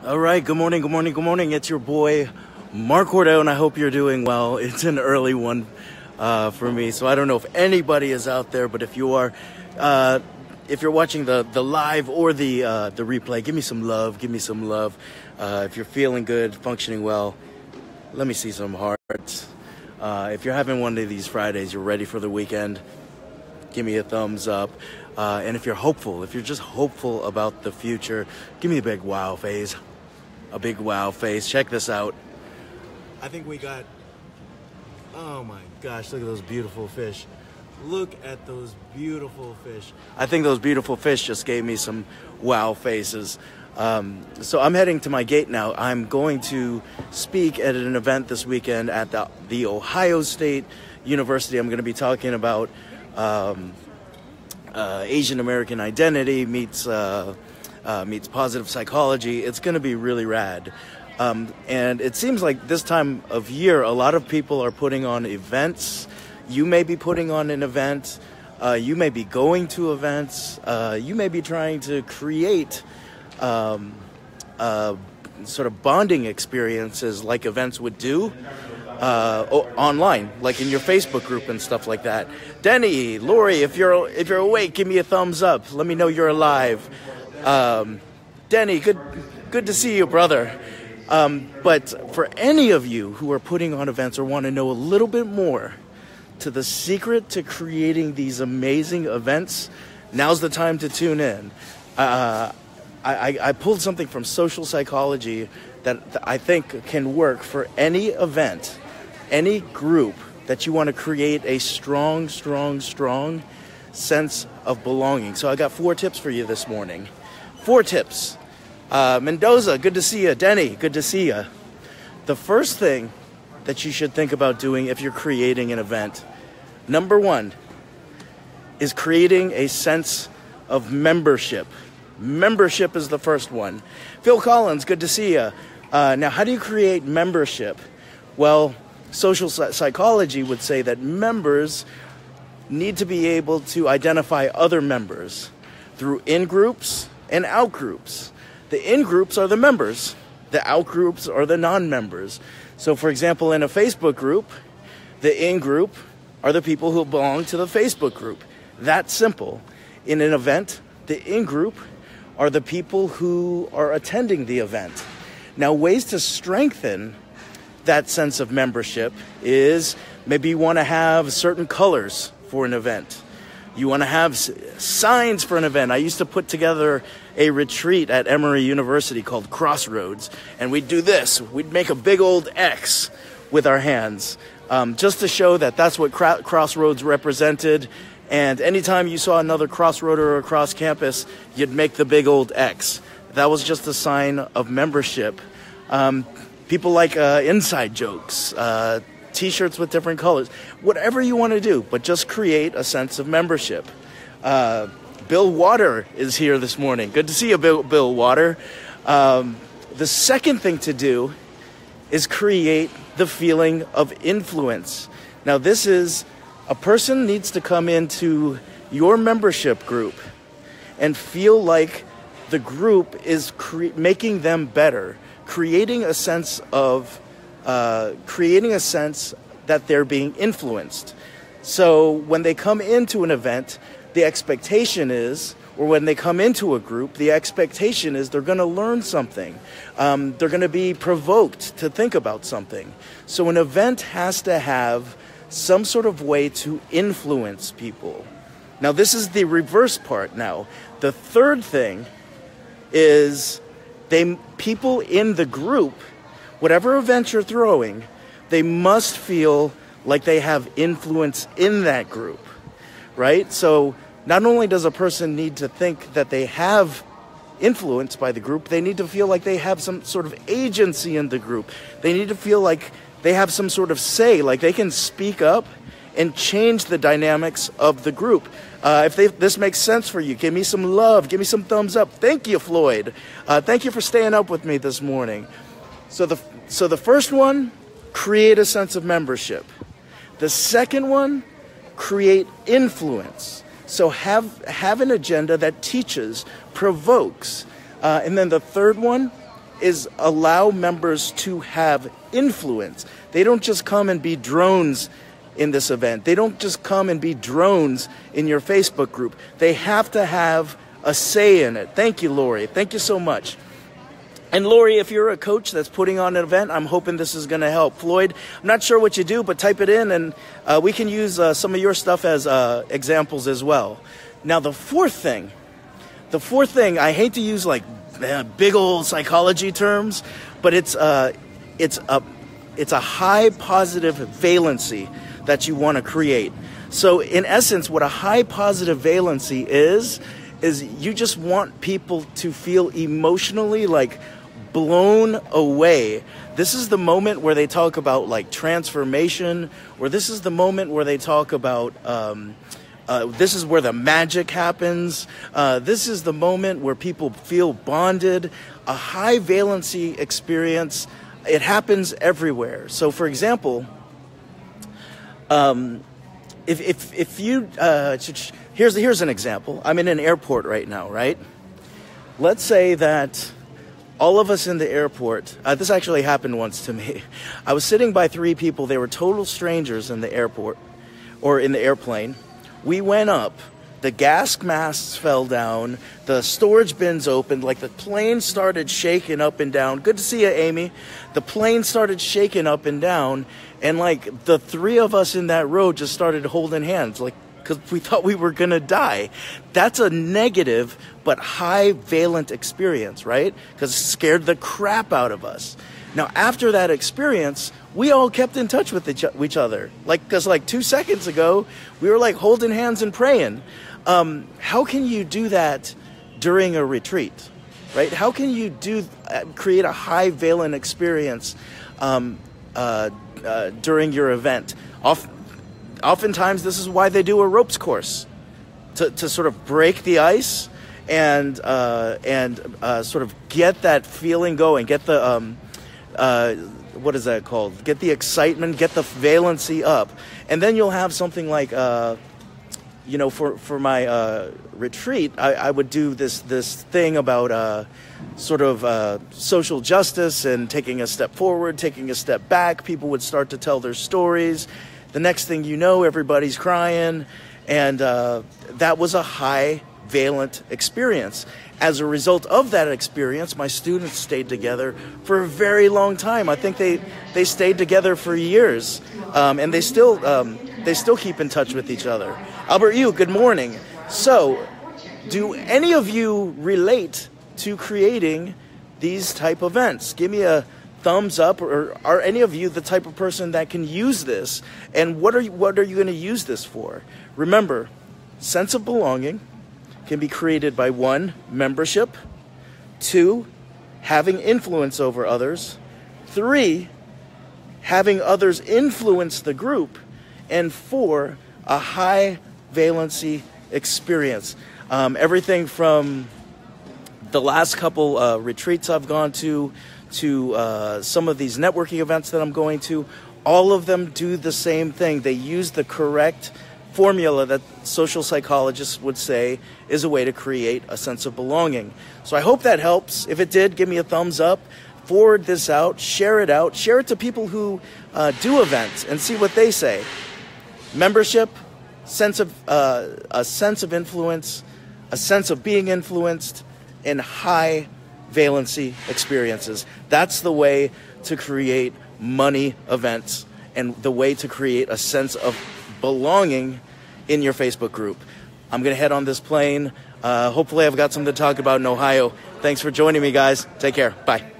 All right, good morning, good morning, good morning. It's your boy, Mark Cordell, and I hope you're doing well. It's an early one for me, so I don't know if anybody is out there, but if you are, if you're watching the live or the replay, give me some love, give me some love. If you're feeling good, functioning well, let me see some hearts. If you're having one of these Fridays, you're ready for the weekend, give me a thumbs up. And if you're hopeful, if you're just hopeful about the future, give me a big wow face. A big wow face. Check this out. I think we got, oh my gosh, look at those beautiful fish. Look at those beautiful fish. I think those beautiful fish just gave me some wow faces. So I'm heading to my gate now. I'm going to speak at an event this weekend at the Ohio State University. I'm going to be talking about Asian American identity meets positive psychology. It's going to be really rad. And it seems like this time of year, a lot of people are putting on events. You may be putting on an event. You may be going to events. You may be trying to create sort of bonding experiences like events would do online, like in your Facebook group and stuff like that. Denny, Lori, if you're awake, give me a thumbs up. Let me know you're alive. Denny, good to see you, brother. But for any of you who are putting on events or want to know a little bit more to the secret to creating these amazing events, now's the time to tune in. I pulled something from social psychology that I think can work for any event, any group that you want to create a strong sense of belonging. So I got 4 tips for you this morning. 4 tips. Mendoza, good to see you. Denny, good to see you. The first thing that you should think about doing if you're creating an event, number 1, is creating a sense of membership. Membership is the first one. Phil Collins, good to see you. Now, how do you create membership? Well, social psychology would say that members need to be able to identify other members through in-groups and out-groups. The in-groups are the members. The out-groups are the non-members. So, for example, in a Facebook group, the in-group are the people who belong to the Facebook group. That's simple. In an event, the in-group are the people who are attending the event. Now, ways to strengthen that sense of membership is maybe you want to have certain colors for an event. You want to have signs for an event. I used to put together a retreat at Emory University called Crossroads, and we'd do this. We'd make a big old X with our hands, just to show that that's what Crossroads represented. And anytime you saw another crossroader across campus, you'd make the big old X. That was just a sign of membership. People like inside jokes, T-shirts with different colors, whatever you want to do, but just create a sense of membership. Bill Water is here this morning. Good to see you, Bill Water. The second thing to do is create the feeling of influence. Now, this is a person needs to come into your membership group and feel like the group is making them better, creating a sense that they're being influenced. So when they come into an event, the expectation is, or when they come into a group, the expectation is they're going to learn something. They're going to be provoked to think about something. So an event has to have some sort of way to influence people. Now, this is the reverse part now. The third thing is people in the group, whatever event you're throwing, they must feel like they have influence in that group, right? So not only does a person need to think that they have influence by the group, they need to feel like they have some sort of agency in the group. They need to feel like they have some sort of say, like they can speak up and change the dynamics of the group. If this makes sense for you, give me some love, give me some thumbs up. Thank you, Floyd. Thank you for staying up with me this morning. So the first one, create a sense of membership. The second one, create influence. So have an agenda that teaches, provokes. And then the third one, is allow members to have influence. They don't just come and be drones in this event. They don't just come and be drones in your Facebook group. They have to have a say in it. Thank you, Lori. Thank you so much. And Lori, if you're a coach that's putting on an event, I'm hoping this is going to help. Floyd, I'm not sure what you do, but type it in, and we can use some of your stuff as examples as well. Now, the fourth thing, I hate to use like big old psychology terms, but it's a high positive valency that you want to create. So in essence, what a high positive valency is you just want people to feel emotionally like blown away. This is the moment where they talk about like transformation, or this is the moment where they talk about this is where the magic happens. This is the moment where people feel bonded. A high valency experience, it happens everywhere. So for example, if you here's an example. I'm in an airport right now, right? Let's say that all of us in the airport, this actually happened once to me. I was sitting by three people. They were total strangers in the airport or in the airplane. We went up. The gas masks fell down. The storage bins opened. Like the plane started shaking up and down. Good to see you, Amy. The plane started shaking up and down. And like the three of us in that row just started holding hands, like, because we thought we were going to die. That's a negative but high valent experience, right? Because it scared the crap out of us. Now, after that experience, we all kept in touch with each other. Because 2 seconds ago, we were like holding hands and praying. How can you do that during a retreat, right? How can you create a high valent experience during your event? Oftentimes, this is why they do a ropes course, to sort of break the ice and sort of get that feeling going, get the what is that called? Get the excitement, get the valency up, and then you'll have something like for my retreat, I would do this thing about sort of social justice and taking a step forward, taking a step back. People would start to tell their stories. The next thing you know, everybody's crying, and that was a high valent experience. As a result of that experience, my students stayed together for a very long time. I think they stayed together for years, and they still keep in touch with each other. Albert Yu, good morning. So, do any of you relate to creating these type of events? Give me a thumbs up, or are any of you the type of person that can use this? And what are you going to use this for? Remember, sense of belonging can be created by 1, membership, 2, having influence over others, 3, having others influence the group, and 4, a high valency experience. Everything from the last couple retreats I've gone to some of these networking events that I'm going to, all of them do the same thing. They use the correct formula that social psychologists would say is a way to create a sense of belonging. So I hope that helps. If it did, give me a thumbs up. Forward this out. Share it out. Share it to people who do events and see what they say. Membership, a sense of influence, a sense of being influenced, and high valency experiences. That's the way to create money events and the way to create a sense of belonging in your Facebook group. I'm going to head on this plane. Hopefully I've got something to talk about in Ohio. Thanks for joining me, guys. Take care. Bye.